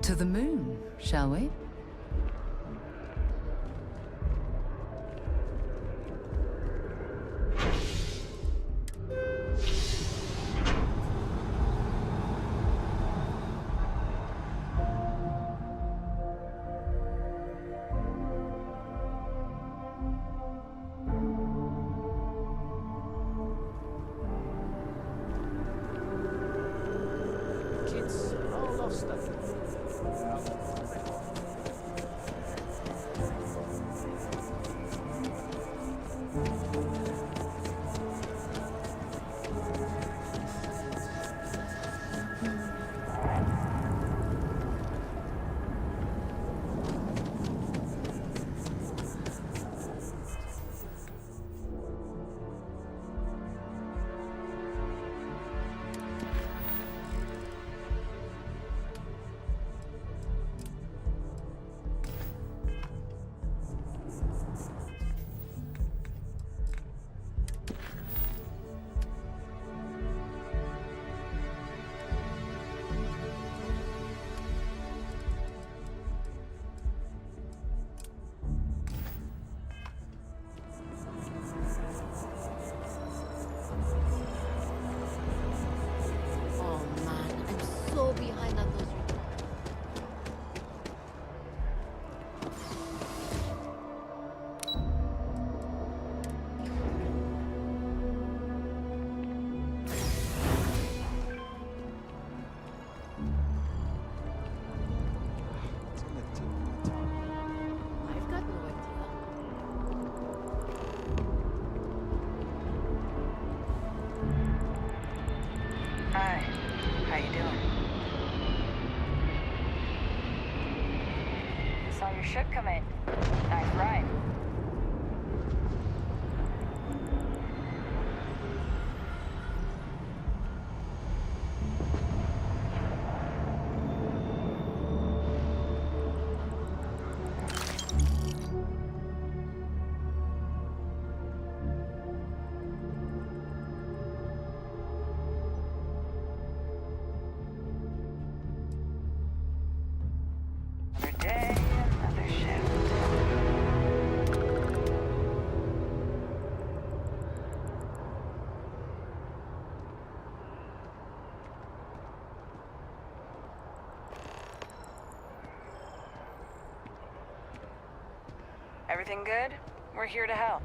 To the moon, shall we? Kids all lost stuff. ship come in. Nice ride. Another day, another shift. Everything good? We're here to help.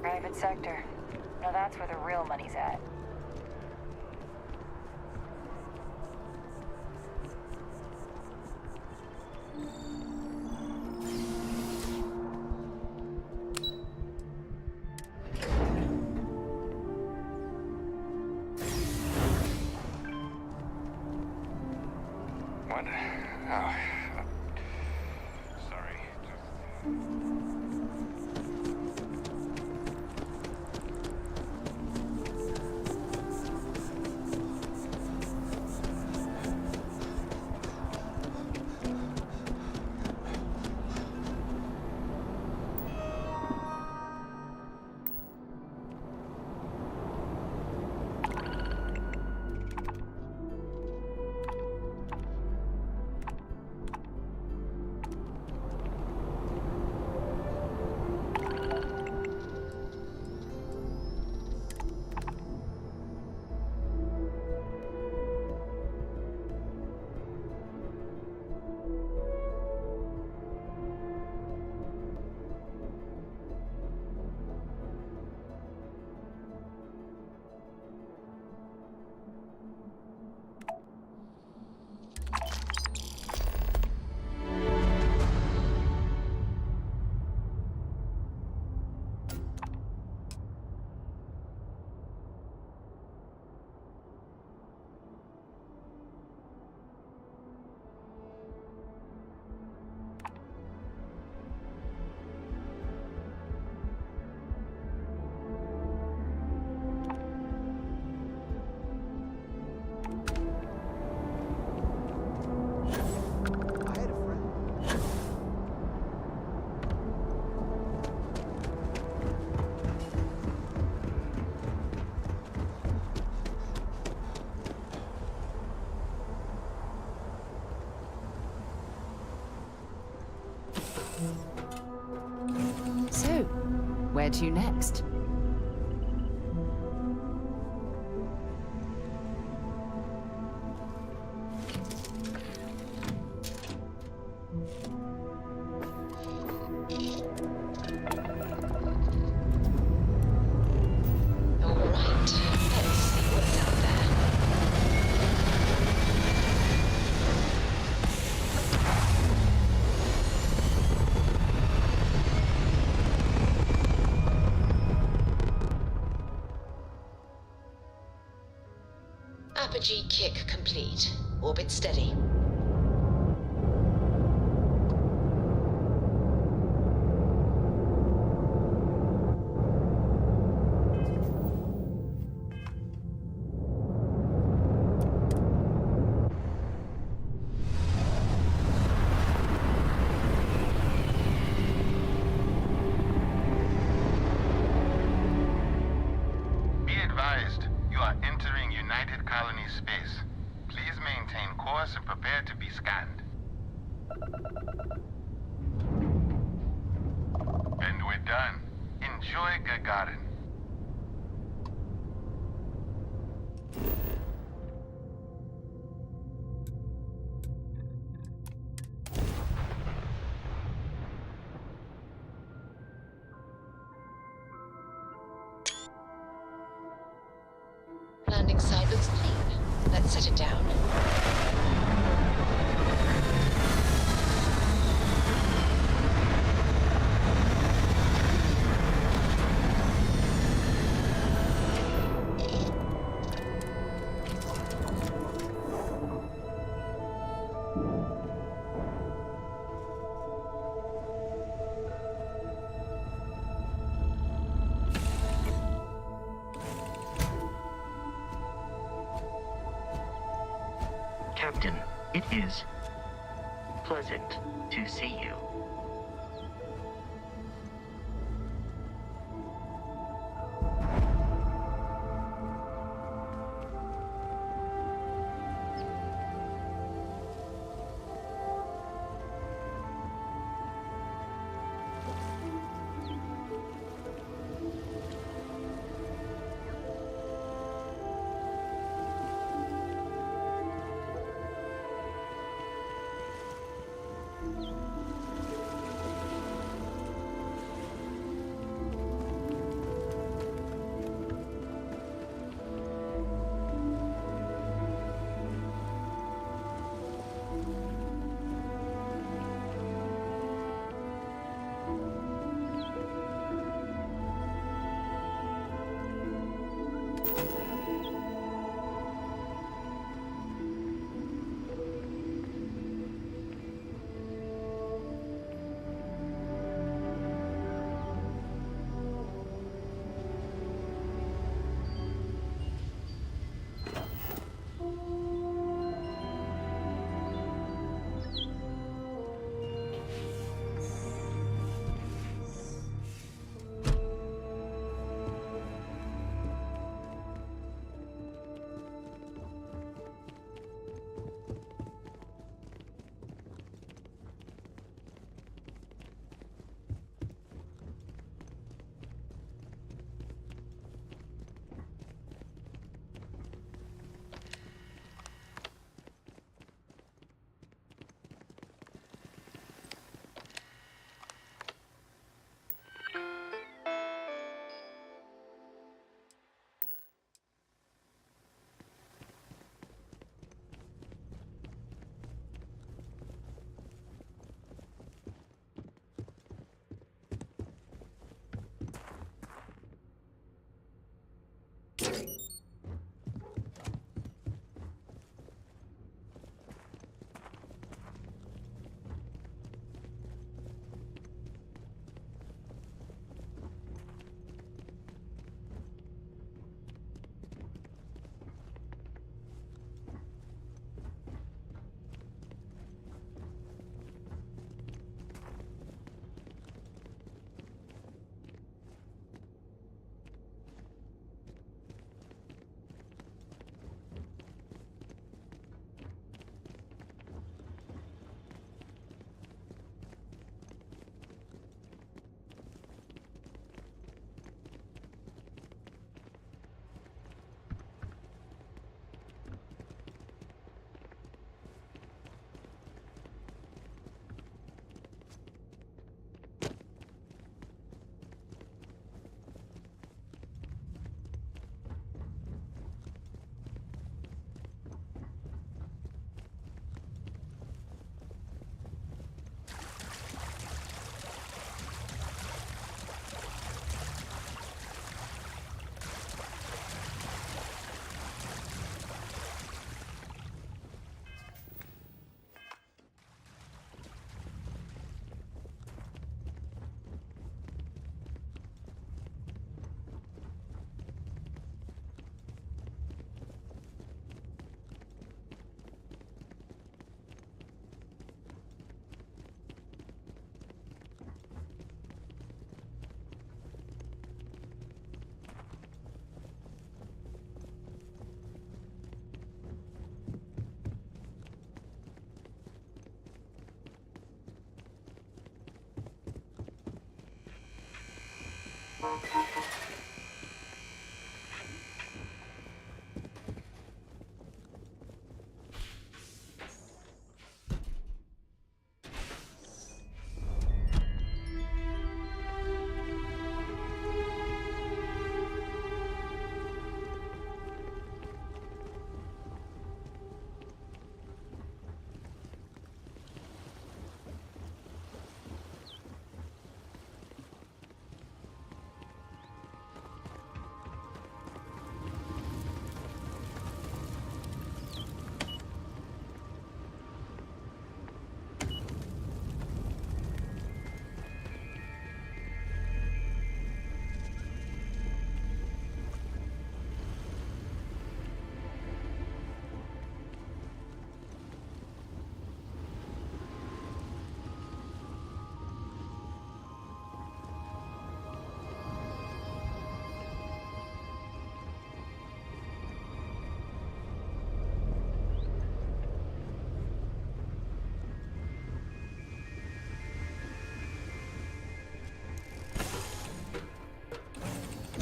Private sector. Now that's where the real money's at. What? Oh. Sorry. I had a friend. So, where to next? All right, let's see what's out there. Apogee kick complete. Orbit steady. Be advised, you are entering United Colony space. Please maintain course and prepare to be scanned. And we're done. Enjoy Gagarin. Let's set it down. Captain, it is pleasant to see you.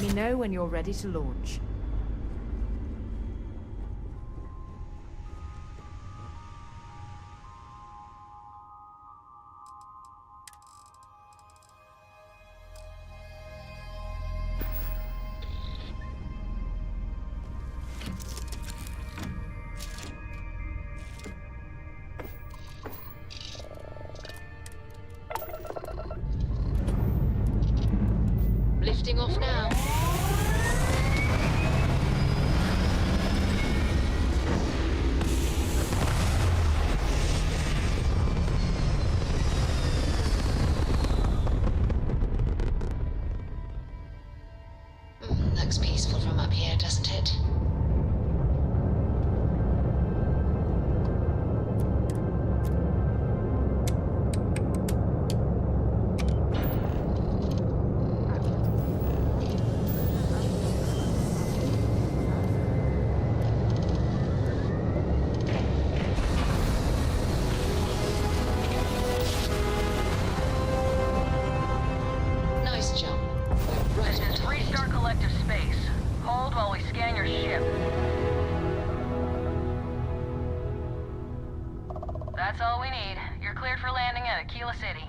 me know when you're ready to launch. Lifting off now. Looks peaceful from up here, doesn't it? Nice jump. We're right on target. Restart collective space. Hold while we scan your ship. That's all we need. You're cleared for landing at Aquila City.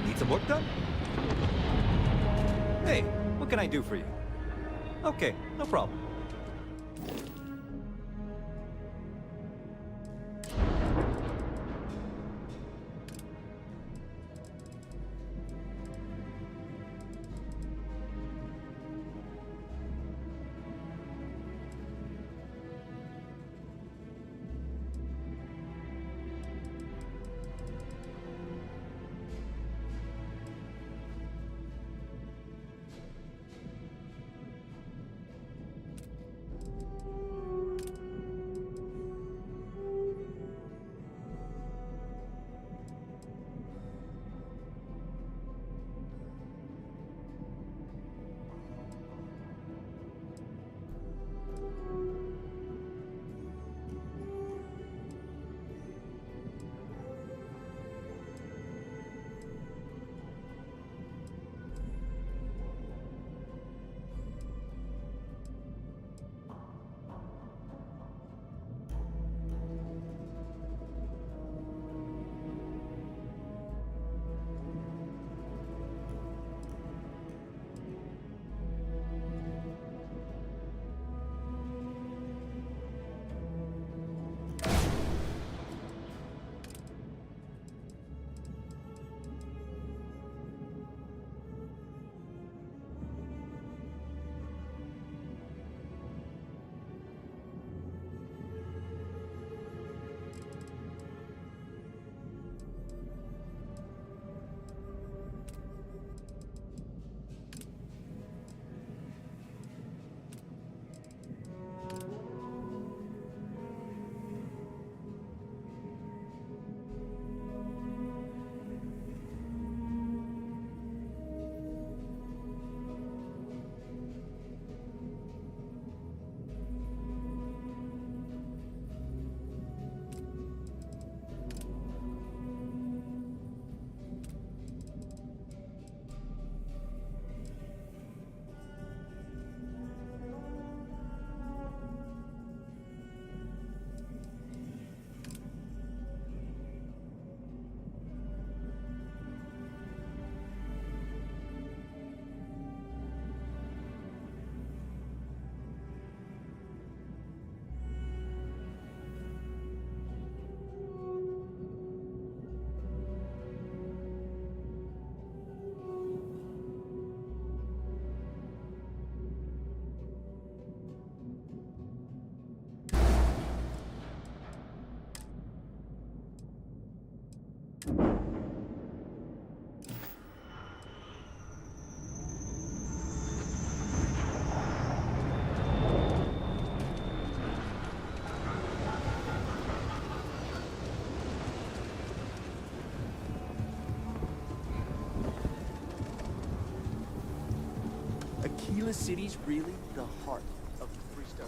Need some work done? Hey, what can I do for you? Okay, no problem. Aquila City's really the heart of the Free Star.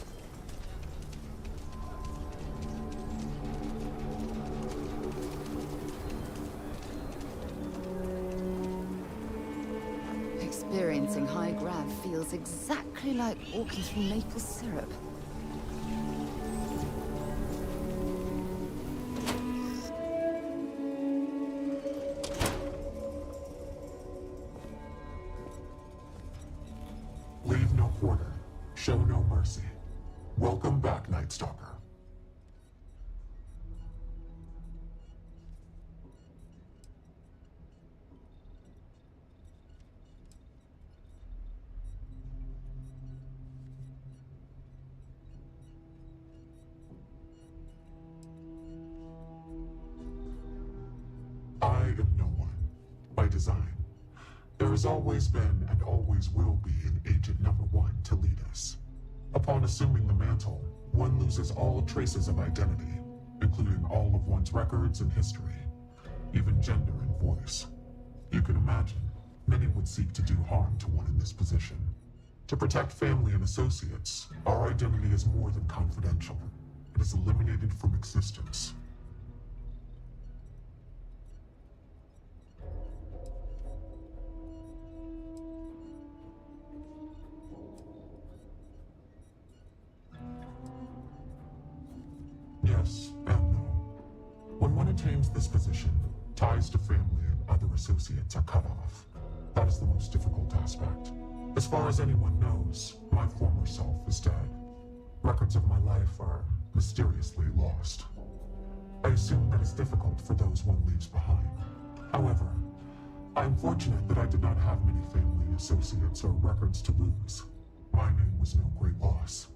Experiencing high grav feels exactly like walking through maple syrup. Leave no quarter. Show no mercy. Welcome back, Night Stalker. I am no one, by design. There has always been and always will be an Agent Number One to lead us. Upon assuming the mantle, one loses all traces of identity, including all of one's records and history, even gender and voice. You can imagine, many would seek to do harm to one in this position. To protect family and associates, our identity is more than confidential. It is eliminated from existence. Yes and no. When one attains this position, ties to family and other associates are cut off. That is the most difficult aspect. As far as anyone knows, my former self is dead. Records of my life are mysteriously lost. I assume that it's difficult for those one leaves behind. However, I am fortunate that I did not have many family, associates, or records to lose. My name was no great loss,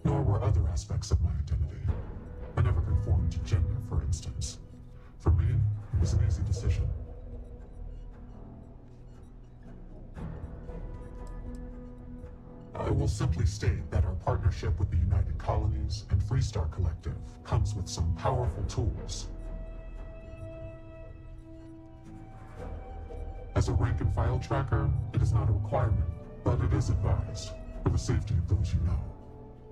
nor were other aspects of my identity. I never conformed to gender, for instance. For me, it was an easy decision. I will simply state that our partnership with the United Colonies and Freestar Collective comes with some powerful tools. As a rank-and-file tracker, it is not a requirement, but it is advised, for the safety of those you know.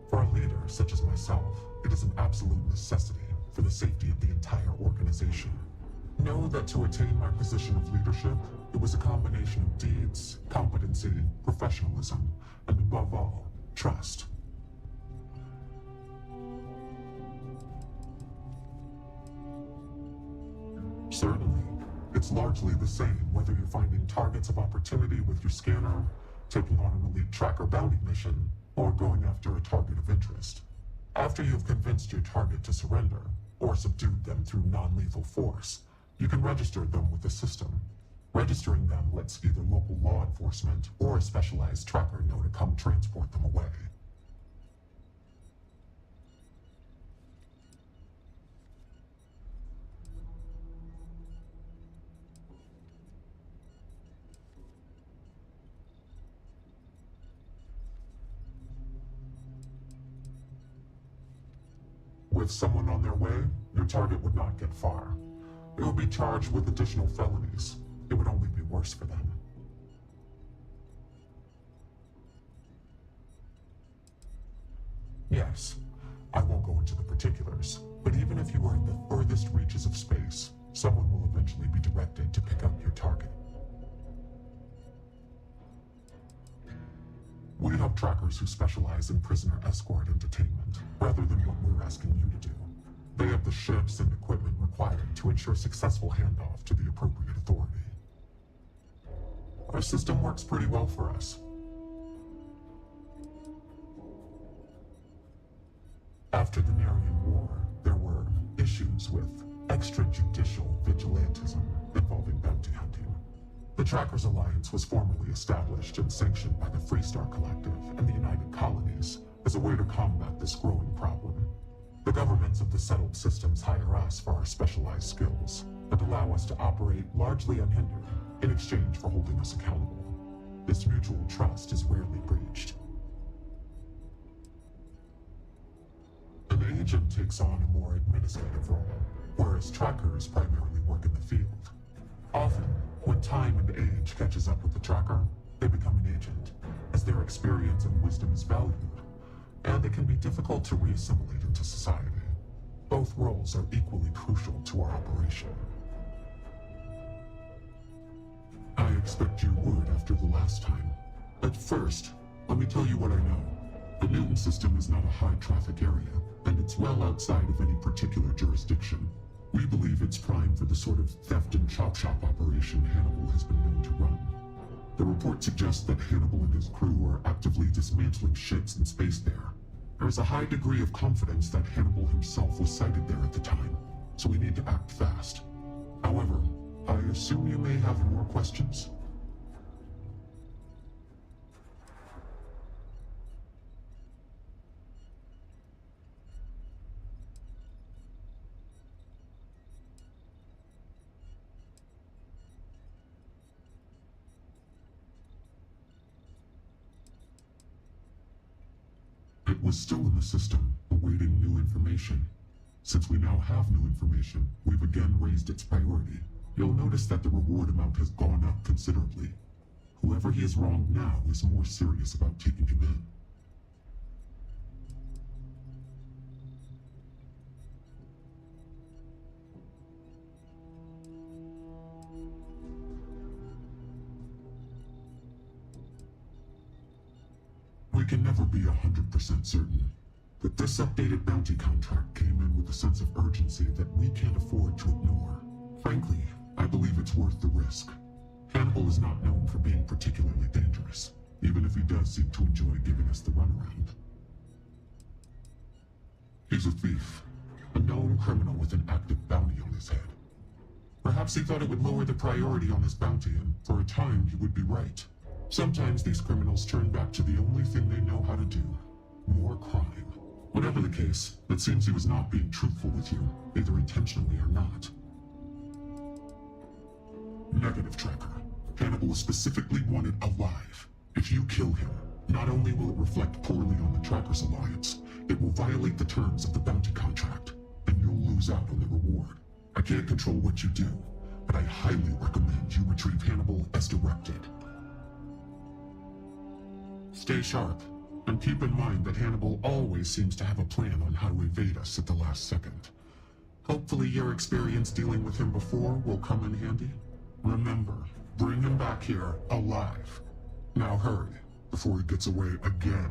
For a leader such as myself, it is an absolute necessity for the safety of the entire organization. Know that to attain my position of leadership, it was a combination of deeds, competency, professionalism, and above all, trust. Certainly, it's largely the same whether you're finding targets of opportunity with your scanner, taking on an elite tracker bounty mission, or going after a target of interest. After you've convinced your target to surrender, or subdued them through non-lethal force, you can register them with the system. Registering them lets either local law enforcement or a specialized tracker know to come transport them away. With someone on their way, your target would not get far. It would be charged with additional felonies. It would only be worse for them. Yes, I won't go into the particulars, but even if you are in the furthest reaches of space, someone will eventually be directed to pick up your target. We have trackers who specialize in prisoner escort and detainment, rather than what we're asking you to do. They have the ships and equipment required to ensure successful handoff to the appropriate authority. Our system works pretty well for us. After the Narian War, there were issues with extrajudicial vigilantism involving bounty hunting. The Trackers Alliance was formally established and sanctioned by the Freestar Collective and the United Colonies as a way to combat this growing problem. The governments of the settled systems hire us for our specialized skills and allow us to operate largely unhindered in exchange for holding us accountable. This mutual trust is rarely breached. An agent takes on a more administrative role, whereas trackers primarily work in the field. Often, when time and age catches up with the tracker, they become an agent, as their experience and wisdom is valued, and it can be difficult to reassimilate into society. Both roles are equally crucial to our operation. I expect you would after the last time. But first, let me tell you what I know. The Newton system is not a high-traffic area, and it's well outside of any particular jurisdiction. We believe it's prime for the sort of theft and chop shop operation Hannibal has been known to run. The report suggests that Hannibal and his crew are actively dismantling ships in space there. There is a high degree of confidence that Hannibal himself was sighted there at the time, so we need to act fast. However, I assume you may have more questions? It was still in the system, awaiting new information. Since we now have new information, we've again raised its priority. You'll notice that the reward amount has gone up considerably. Whoever he is wronged now is more serious about taking him in. We can never be 100% certain, but this updated bounty contract came in with a sense of urgency that we can't afford to ignore. Frankly, I believe it's worth the risk. Hannibal is not known for being particularly dangerous, even if he does seem to enjoy giving us the runaround. He's a thief, a known criminal with an active bounty on his head. Perhaps he thought it would lower the priority on his bounty, and for a time he would be right. Sometimes these criminals turn back to the only thing they know how to do: more crime. Whatever the case, it seems he was not being truthful with you, either intentionally or not. Negative, Tracker. Hannibal is specifically wanted alive. If you kill him, not only will it reflect poorly on the Trackers Alliance, it will violate the terms of the bounty contract, and you'll lose out on the reward. I can't control what you do, but I highly recommend you retrieve Hannibal as directed. Stay sharp, and keep in mind that Hannibal always seems to have a plan on how to evade us at the last second. Hopefully your experience dealing with him before will come in handy. Remember, bring him back here alive. Now hurry, before he gets away again.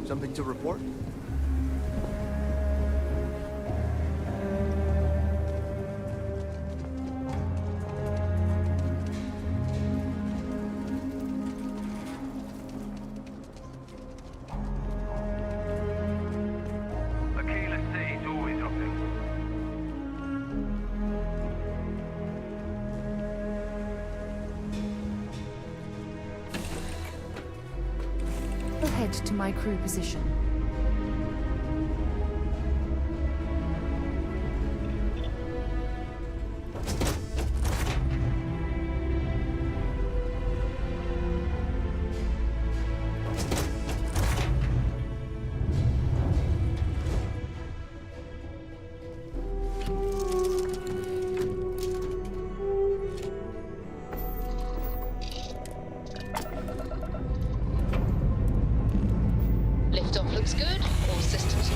Something to report? The keyless city's always open. We'll head to my crew position. Liftoff looks good. All systems.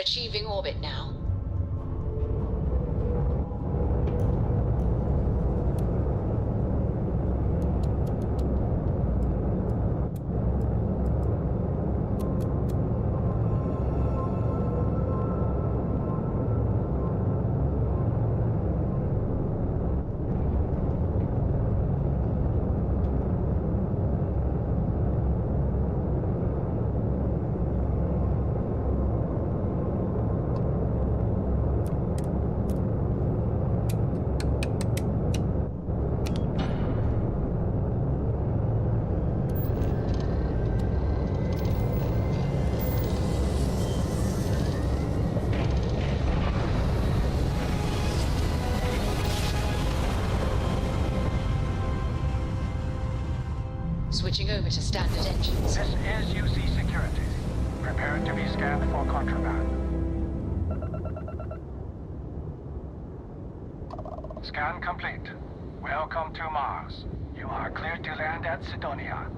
Achieving orbit now. Switching over to standard engines. This is UC Security. Prepare to be scanned for contraband. Scan complete. Welcome to Mars. You are cleared to land at Sidonia.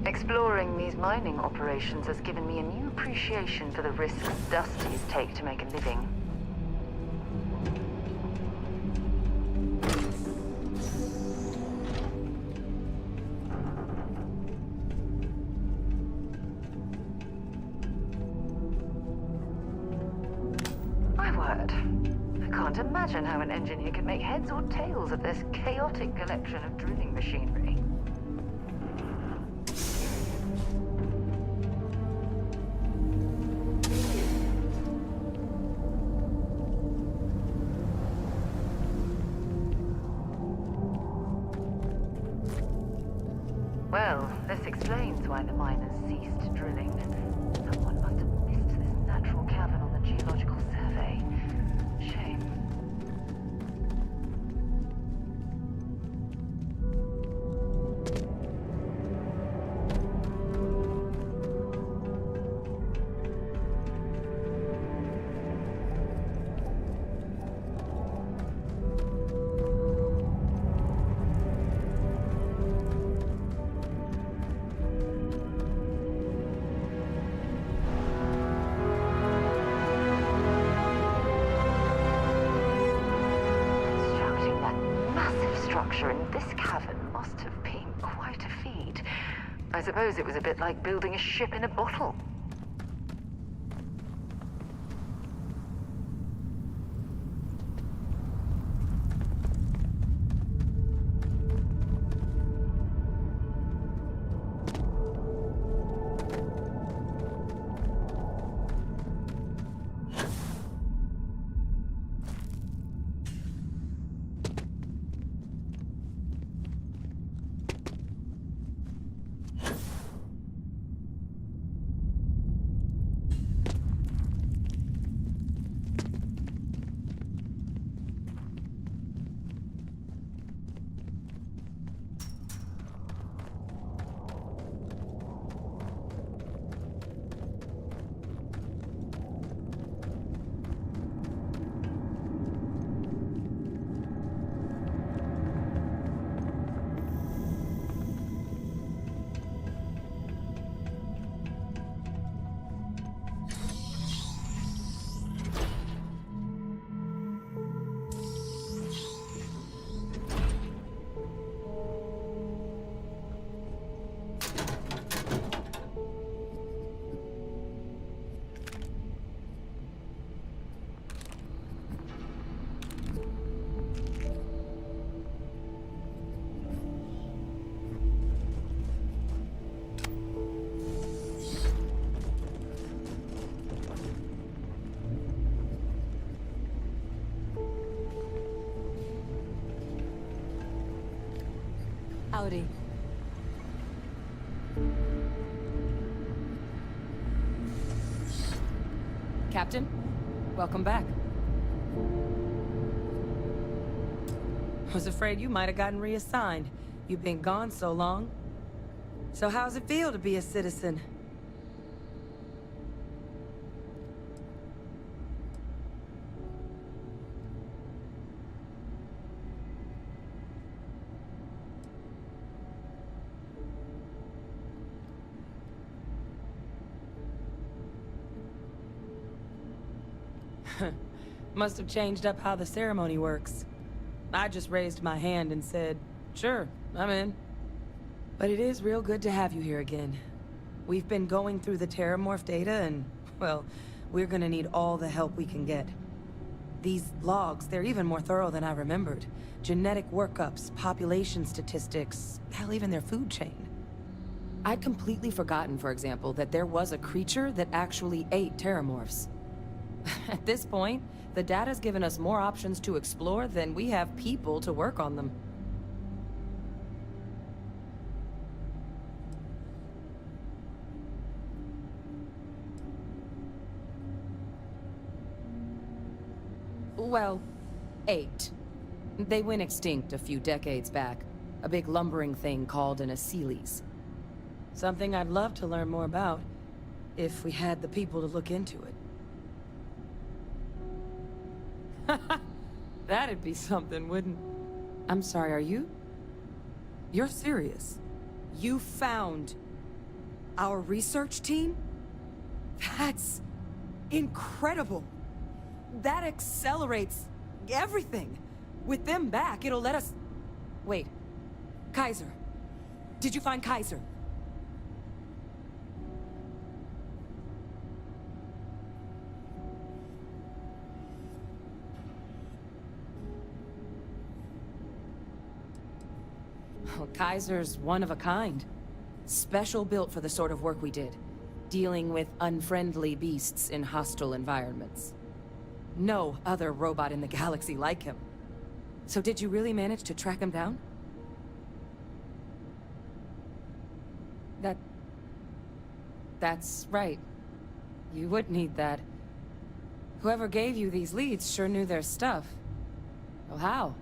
Exploring these mining operations has given me a new appreciation for the risks Dusties take to make a living. My word. I can't imagine how an engineer could make heads or tails of this chaotic collection of drilling machinery. Well, this explains why the miners ceased drilling. Someone must have missed this natural cavern on the geological survey. Shame. structure in this cavern must have been quite a feat. I suppose it was a bit like building a ship in a bottle. Howdy. Captain, welcome back. Was afraid you might have gotten reassigned. You've been gone so long. So how's it feel to be a citizen? Must have changed up how the ceremony works. I just raised my hand and said, sure, I'm in. But it is real good to have you here again. We've been going through the Terramorph data and, well, we're gonna need all the help we can get. These logs, they're even more thorough than I remembered. Genetic workups, population statistics, hell, even their food chain. I'd completely forgotten, for example, that there was a creature that actually ate Terramorphs. At this point, the data's given us more options to explore than we have people to work on them. Well, 8. They went extinct a few decades back. A big lumbering thing called an Aceles. Something I'd love to learn more about, if we had the people to look into it. That'd be something, wouldn't... I'm sorry, are you? You're serious? You found our research team? That's incredible. That accelerates everything. With them back, it'll let us... Wait. Kaiser. Did you find Kaiser? Well, Kaiser's one of a kind. Special built for the sort of work we did. Dealing with unfriendly beasts in hostile environments. No other robot in the galaxy like him. So did you really manage to track him down? That's right. You would need that. Whoever gave you these leads sure knew their stuff. Well, how?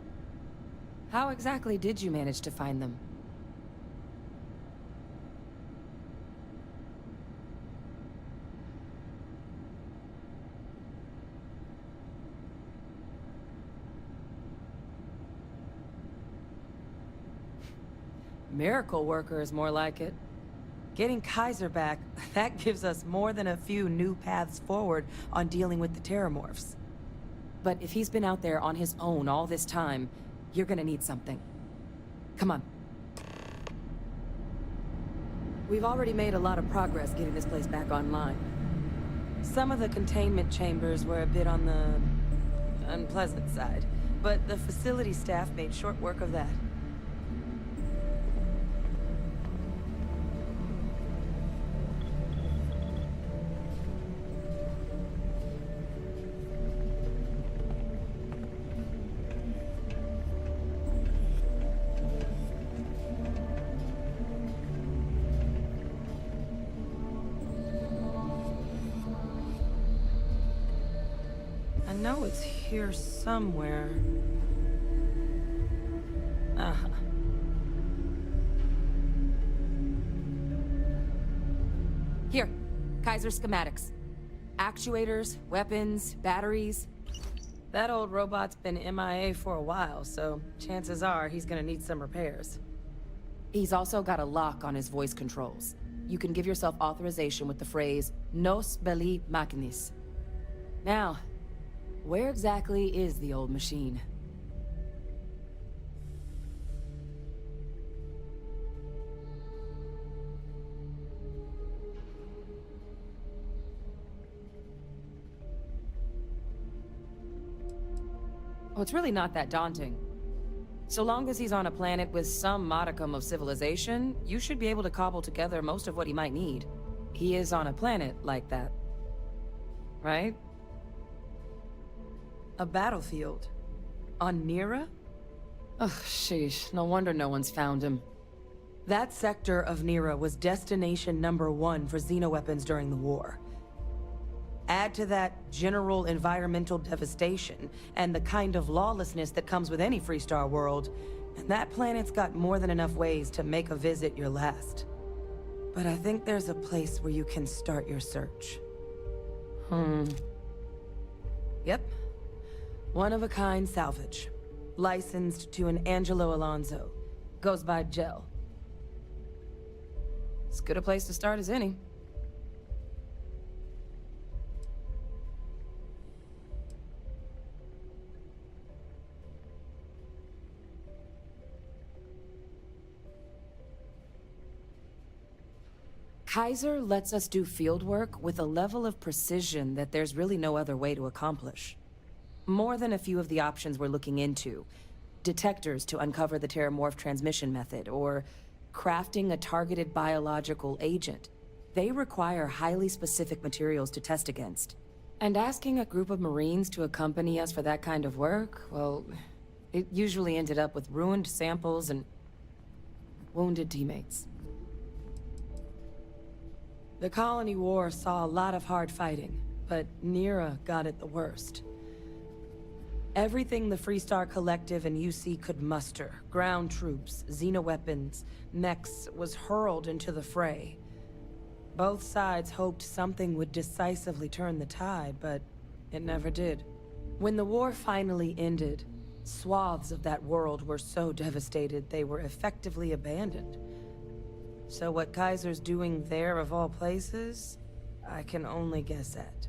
How exactly did you manage to find them? Miracle worker is more like it. Getting Kaiser back, that gives us more than a few new paths forward on dealing with the Terramorphs. But if he's been out there on his own all this time, you're gonna need something. Come on. We've already made a lot of progress getting this place back online. Some of the containment chambers were a bit on the unpleasant side, but the facility staff made short work of that. I know it's here somewhere. Uh-huh. Here, Kaiser schematics. Actuators, weapons, batteries. That old robot's been MIA for a while, so chances are he's gonna need some repairs. He's also got a lock on his voice controls. You can give yourself authorization with the phrase, Nos belli machinis. Now, where exactly is the old machine? Oh, it's really not that daunting. So long as he's on a planet with some modicum of civilization, you should be able to cobble together most of what he might need. He is on a planet like that. Right? A battlefield? On Nira? Ugh, sheesh. No wonder no one's found him. That sector of Nira was destination #1 for xenoweapons during the war. Add to that general environmental devastation, and the kind of lawlessness that comes with any Freestar world, and that planet's got more than enough ways to make a visit your last. But I think there's a place where you can start your search. Yep. One-of-a-kind salvage. Licensed to an Angelo Alonso. Goes by Gel. As good a place to start as any. Kaiser lets us do fieldwork with a level of precision that there's really no other way to accomplish. More than a few of the options we're looking into. Detectors to uncover the Terramorph transmission method, or crafting a targeted biological agent. They require highly specific materials to test against. And asking a group of Marines to accompany us for that kind of work, well, it usually ended up with ruined samples and wounded teammates. The Colony War saw a lot of hard fighting, but Nira got it the worst. Everything the Freestar Collective and UC could muster, ground troops, xenoweapons, mechs, was hurled into the fray. Both sides hoped something would decisively turn the tide, but it never did. When the war finally ended, swaths of that world were so devastated they were effectively abandoned. So what Kaiser's doing there of all places, I can only guess at.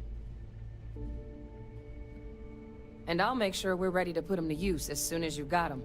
And I'll make sure we're ready to put him to use as soon as you've got him.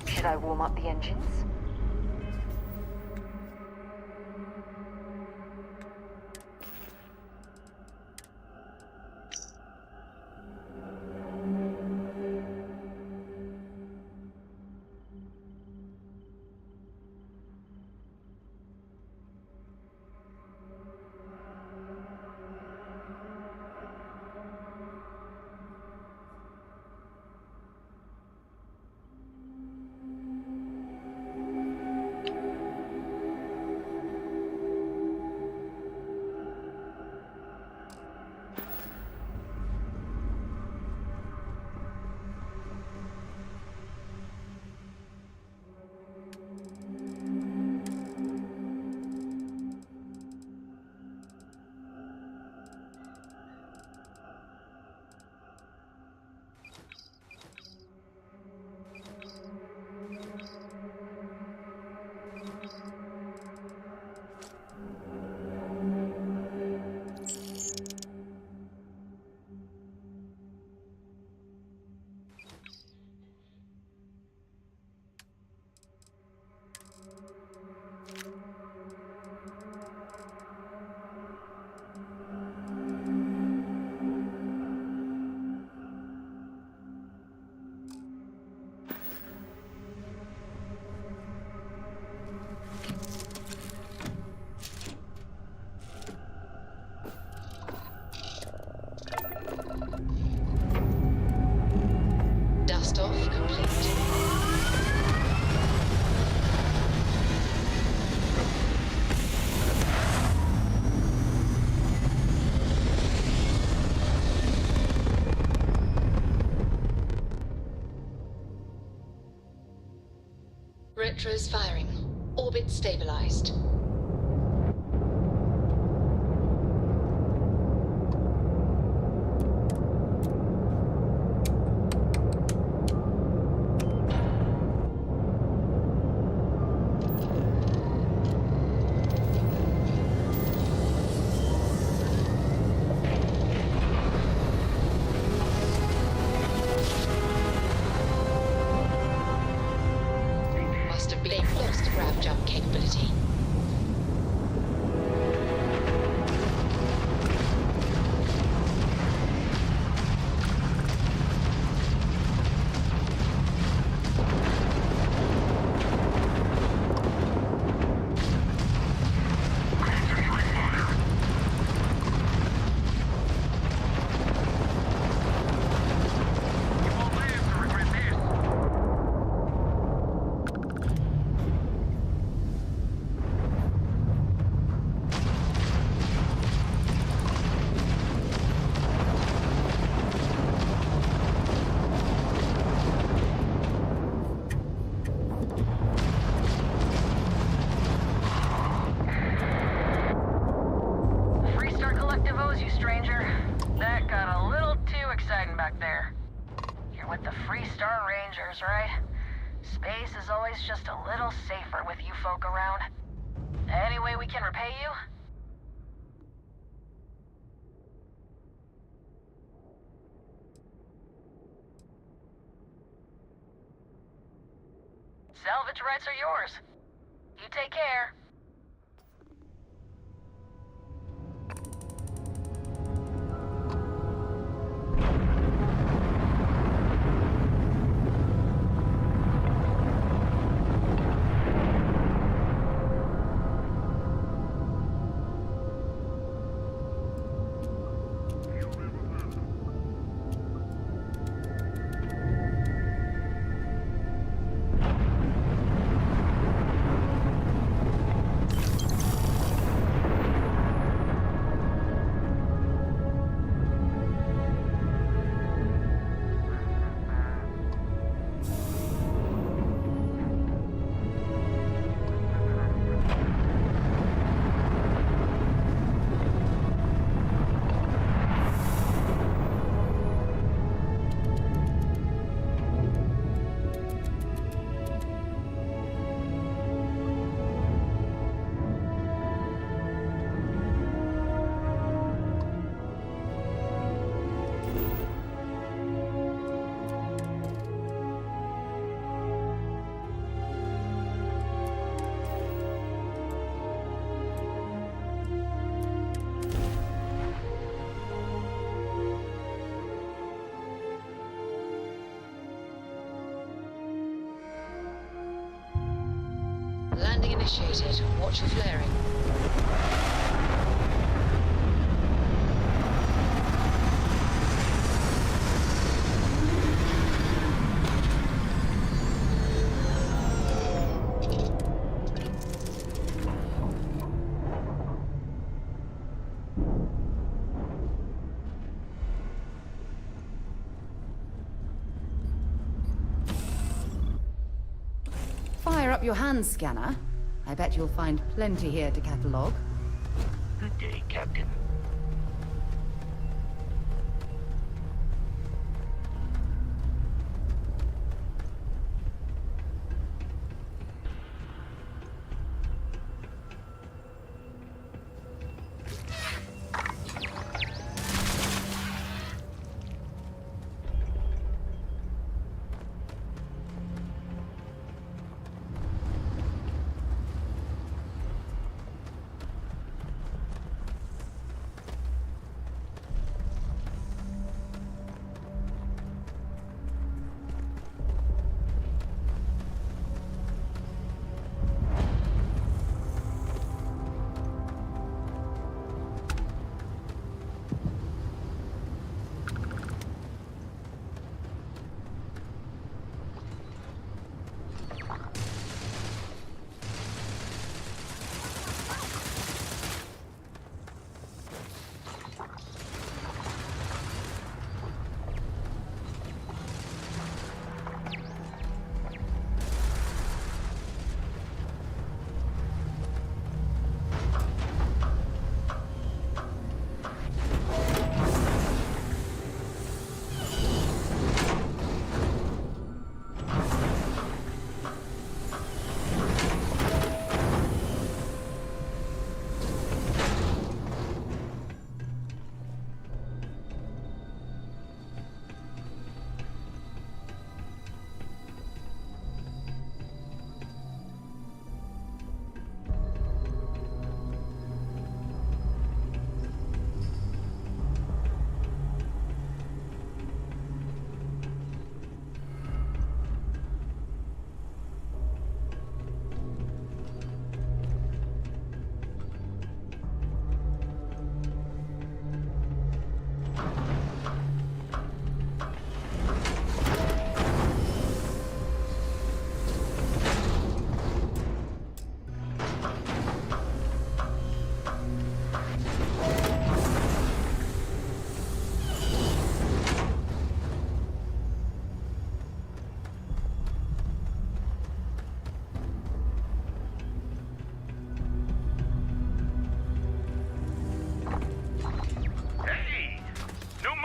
Should I warm up the engines? electros firing. Orbit stabilized. Must have been lost grav jump capability. Freestar Collective owes you, stranger. That got a little too exciting back there. You're with the Freestar Rangers, right? Space is always just a little safer with you folk around. Any way we can repay you? Salvage rights are yours. You take care. Landing initiated. Watch for flaring. Fire up your hand scanner. I bet you'll find plenty here to catalogue. Good day, Captain.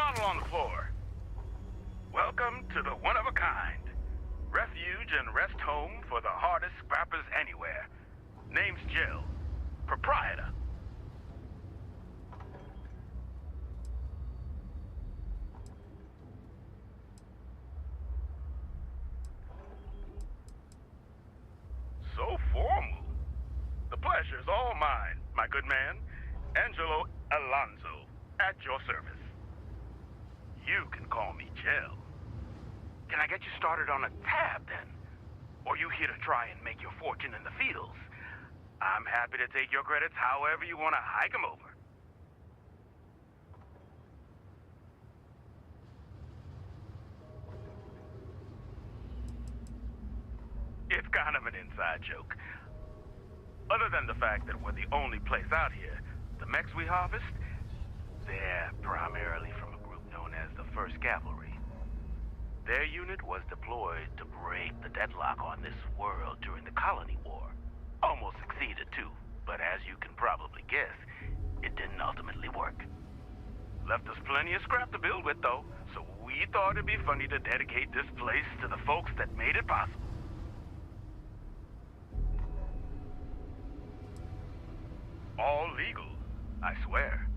model on the floor. Welcome to the one-of-a-kind. Refuge and rest home for the hardest scrappers anywhere. Name's Jill. Proprietor. So formal. The pleasure's all mine, my good man. Angelo Alonso, at your service. You can call me Jill. Can I get you started on a tab, then? Or you here to try and make your fortune in the fields? I'm happy to take your credits however you want to hike them over. It's kind of an inside joke. Other than the fact that we're the only place out here, the mechs we harvest, they're primarily from a group known as the 1st Cavalry. Their unit was deployed to break the deadlock on this world during the Colony War. Almost succeeded too, but as you can probably guess, it didn't ultimately work. Left us plenty of scrap to build with though, so we thought it'd be funny to dedicate this place to the folks that made it possible. All legal, I swear.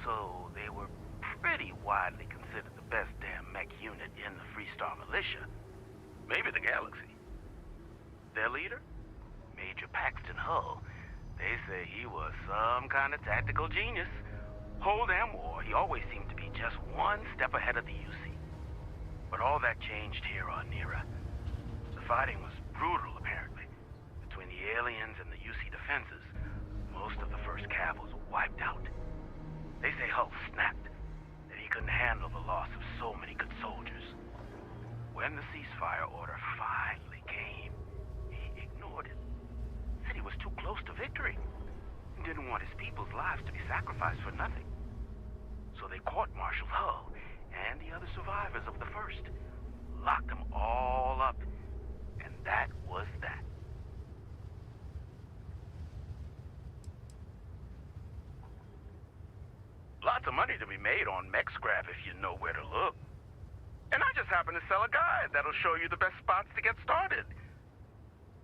So they were pretty widely considered the best damn mech unit in the Freestar Militia. Maybe the galaxy. Their leader? Major Paxton Hull. They say he was some kind of tactical genius. Whole damn war, he always seemed to be just one step ahead of the UC. But all that changed here on Nera. The fighting was brutal, apparently. Between the aliens and the UC defenses, most of the 1st Cav was wiped out. They say Hull snapped, that he couldn't handle the loss of so many good soldiers. When the ceasefire order finally came, he ignored it. Said he was too close to victory, and didn't want his people's lives to be sacrificed for nothing. So they court-martialed Hull and the other survivors of the 1st, locked them all up, and that was that. Lots of money to be made on mech scrap if you know where to look. And I just happen to sell a guide that'll show you the best spots to get started.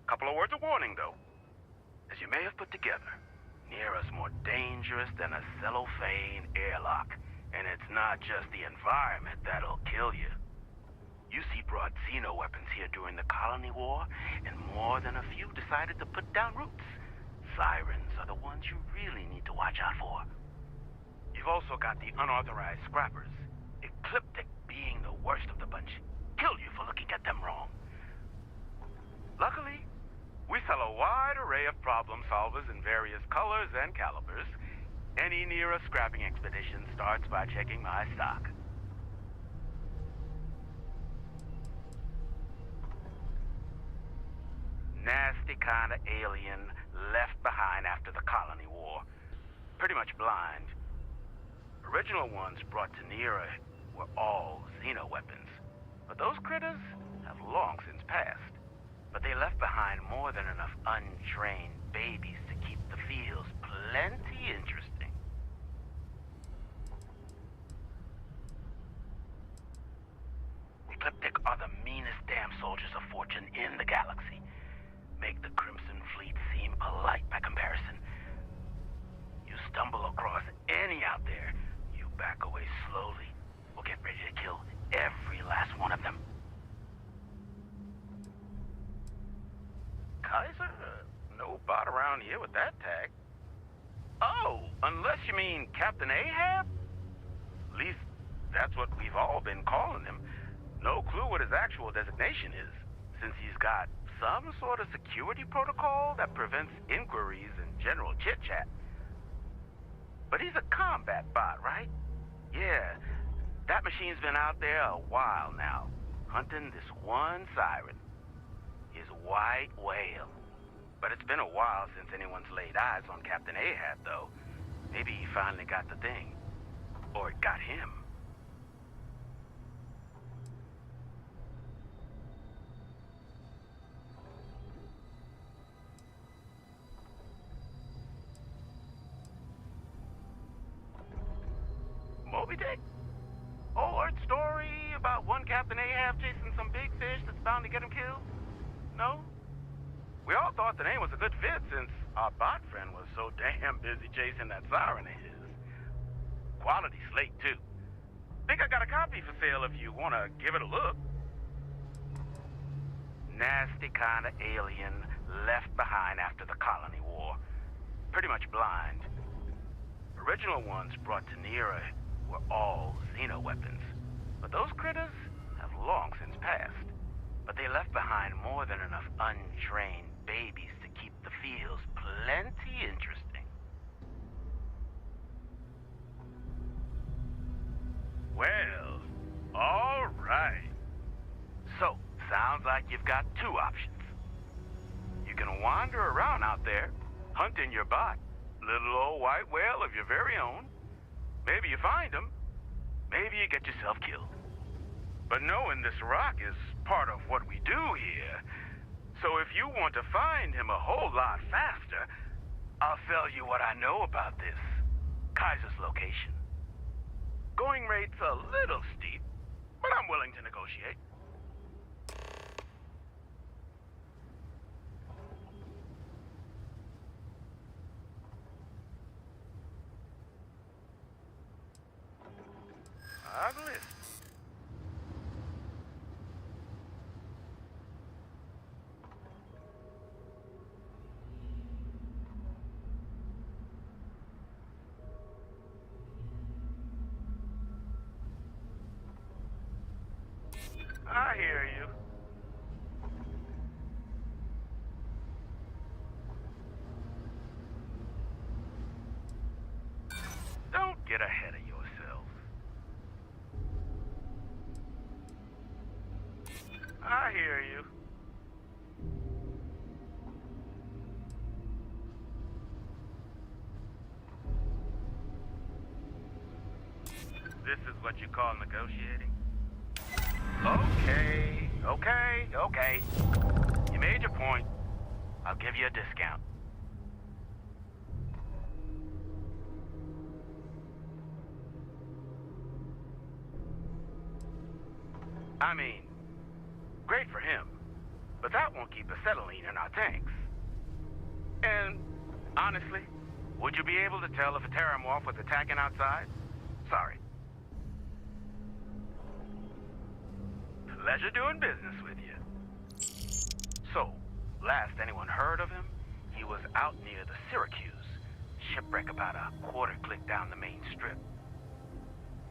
Couple of words of warning, though. As you may have put together, Nera's more dangerous than a cellophane airlock. And it's not just the environment that'll kill you. UC brought Xeno weapons here during the Colony War, and more than a few decided to put down roots. Sirens are the ones you really need to watch out for. You've also got the unauthorized scrappers, Ecliptic being the worst of the bunch. Kill you for looking at them wrong. Luckily, we sell a wide array of problem solvers in various colors and calibers. Any Nera scrapping expedition starts by checking my stock. Nasty kind of alien left behind after the Colony War. Pretty much blind. Original ones brought to Nera were all Xeno weapons, but those critters have long since passed. But they left behind more than enough untrained babies to keep the fields plenty interesting. Ecliptic are the meanest damn soldiers of fortune in the galaxy. Make the Crimson Fleet seem polite by comparison. You stumble across any out there, back away slowly, or get ready to kill every with that tag. Oh, unless you mean Captain Ahab? At least that's what we've all been calling him. No clue what his actual designation is, since he's got some sort of security protocol that prevents inquiries and general chit-chat. But he's a combat bot, right? Yeah, that machine's been out there a while now, hunting this one siren, his white whale. But it's been a while since anyone's laid eyes on Captain Ahab, though. Maybe he finally got the thing. Or it got him. Moby Dick? Old story about one Captain Ahab chasing some big fish that's bound to get him killed? No? We all thought the name was a good fit since our bot friend was so damn busy chasing that siren of his. Quality slate, too. Think I got a copy for sale if you want to give it a look. Nasty kind of alien left behind after the colony war. Pretty much blind. Original ones brought to Nera were all xeno weapons. But those critters have long since passed. But they left behind more than enough untrained babies to keep the fields plenty interesting. Well, all right. So, sounds like you've got two options. You can wander around out there, hunting your bot, little old white whale of your very own. Maybe you find him. Maybe you get yourself killed. But knowing this rock is part of what we do here, so if you want to find him a whole lot faster, I'll tell you what I know about this. Kaiser's location. Going rate's a little steep, but I'm willing to negotiate. I've listened. I hear you. Don't get ahead of yourself. I hear you. This is what you call negotiating? Okay. You made your point. I'll give you a discount. I mean, great for him, but that won't keep acetylene in our tanks. And, honestly, would you be able to tell if a terramorph was attacking outside? Sorry. Pleasure doing business with you. So, last anyone heard of him, he was out near the Syracuse, shipwreck about a quarter click down the main strip.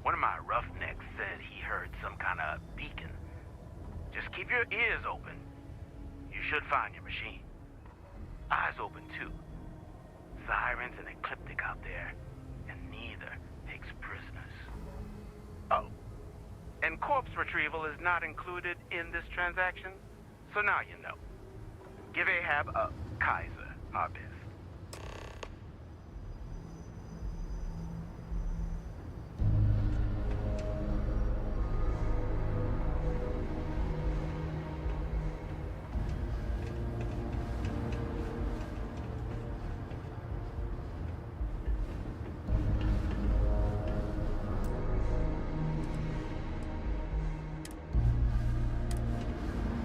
One of my roughnecks said he heard some kind of beacon. Just keep your ears open. You should find your machine. Eyes open, too. Sirens and Ecliptic out there, and neither takes prisoners. Oh, and corpse retrieval is not included in this transaction, so now you know. Give Ahab a Kaiser our best.